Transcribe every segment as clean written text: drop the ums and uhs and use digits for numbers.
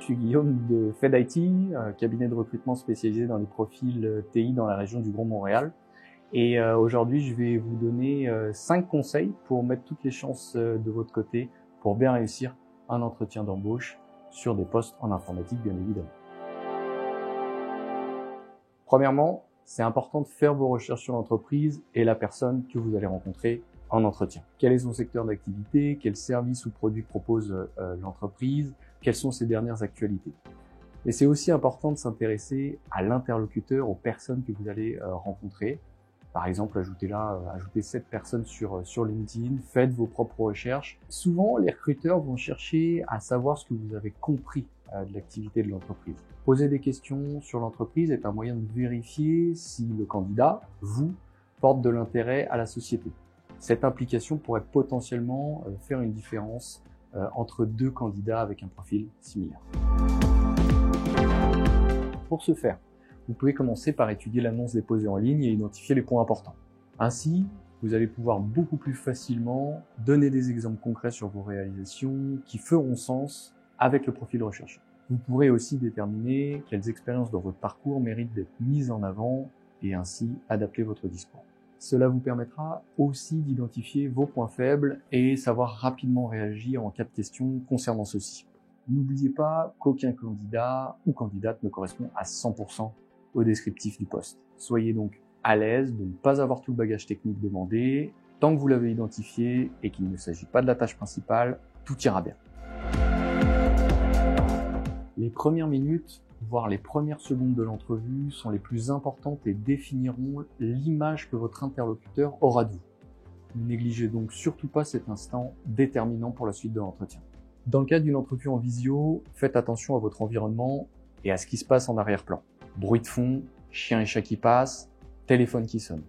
suis Guillaume de FedIT, cabinet de recrutement spécialisé dans les profils TI dans la région du Grand Montréal. Et aujourd'hui, je vais vous donner 5 conseils pour mettre toutes les chances de votre côté pour bien réussir un entretien d'embauche sur des postes en informatique, bien évidemment. Premièrement, c'est important de faire vos recherches sur l'entreprise et la personne que vous allez rencontrer en entretien. Quel est son secteur d'activité? Quels services ou produits propose l'entreprise? Quelles sont ses dernières actualités? Et c'est aussi important de s'intéresser à l'interlocuteur, aux personnes que vous allez rencontrer. Par exemple, ajoutez 7 personnes sur LinkedIn, faites vos propres recherches. Souvent, les recruteurs vont chercher à savoir ce que vous avez compris de l'activité de l'entreprise. Poser des questions sur l'entreprise est un moyen de vérifier si le candidat, vous, porte de l'intérêt à la société. Cette implication pourrait potentiellement faire une différence entre deux candidats avec un profil similaire. Pour ce faire, vous pouvez commencer par étudier l'annonce déposée en ligne et identifier les points importants. Ainsi, vous allez pouvoir beaucoup plus facilement donner des exemples concrets sur vos réalisations qui feront sens avec le profil recherché. Vous pourrez aussi déterminer quelles expériences dans votre parcours méritent d'être mises en avant et ainsi adapter votre discours. Cela vous permettra aussi d'identifier vos points faibles et savoir rapidement réagir en cas de questions concernant ceux-ci. N'oubliez pas qu'aucun candidat ou candidate ne correspond à 100% au descriptif du poste. Soyez donc à l'aise de ne pas avoir tout le bagage technique demandé. Tant que vous l'avez identifié et qu'il ne s'agit pas de la tâche principale, tout ira bien. Les premières minutes, voire les premières secondes de l'entrevue sont les plus importantes et définiront l'image que votre interlocuteur aura de vous. Ne négligez donc surtout pas cet instant déterminant pour la suite de l'entretien. Dans le cadre d'une entrevue en visio, faites attention à votre environnement et à ce qui se passe en arrière-plan. Bruit de fond, chien et chat qui passent, téléphone qui sonne.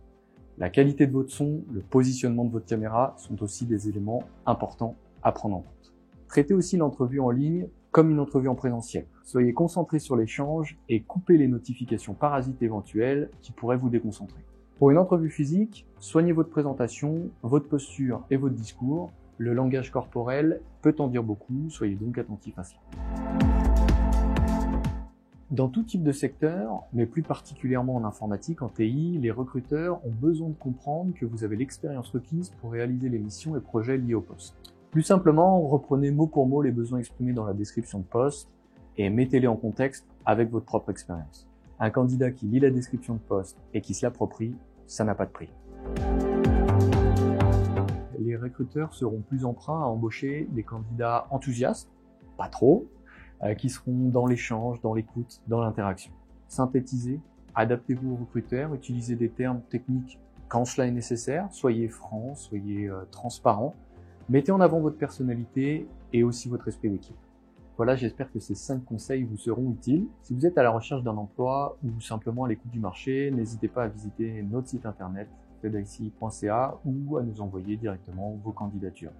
La qualité de votre son, le positionnement de votre caméra sont aussi des éléments importants à prendre en compte. Traitez aussi l'entrevue en ligne comme une entrevue en présentiel. Soyez concentrés sur l'échange et coupez les notifications parasites éventuelles qui pourraient vous déconcentrer. Pour une entrevue physique, soignez votre présentation, votre posture et votre discours. Le langage corporel peut en dire beaucoup, soyez donc attentifs à cela. Dans tout type de secteur, mais plus particulièrement en informatique, en TI, les recruteurs ont besoin de comprendre que vous avez l'expérience requise pour réaliser les missions et projets liés au poste. Plus simplement, reprenez mot pour mot les besoins exprimés dans la description de poste et mettez-les en contexte avec votre propre expérience. Un candidat qui lit la description de poste et qui se l'approprie, ça n'a pas de prix. Les recruteurs seront plus emprunts à embaucher des candidats enthousiastes, pas trop, qui seront dans l'échange, dans l'écoute, dans l'interaction. Synthétisez, adaptez-vous aux recruteurs, utilisez des termes techniques quand cela est nécessaire, soyez franc, soyez transparent, mettez en avant votre personnalité et aussi votre esprit d'équipe. Voilà, j'espère que ces 5 conseils vous seront utiles. Si vous êtes à la recherche d'un emploi ou simplement à l'écoute du marché, n'hésitez pas à visiter notre site internet fedic.ca ou à nous envoyer directement vos candidatures.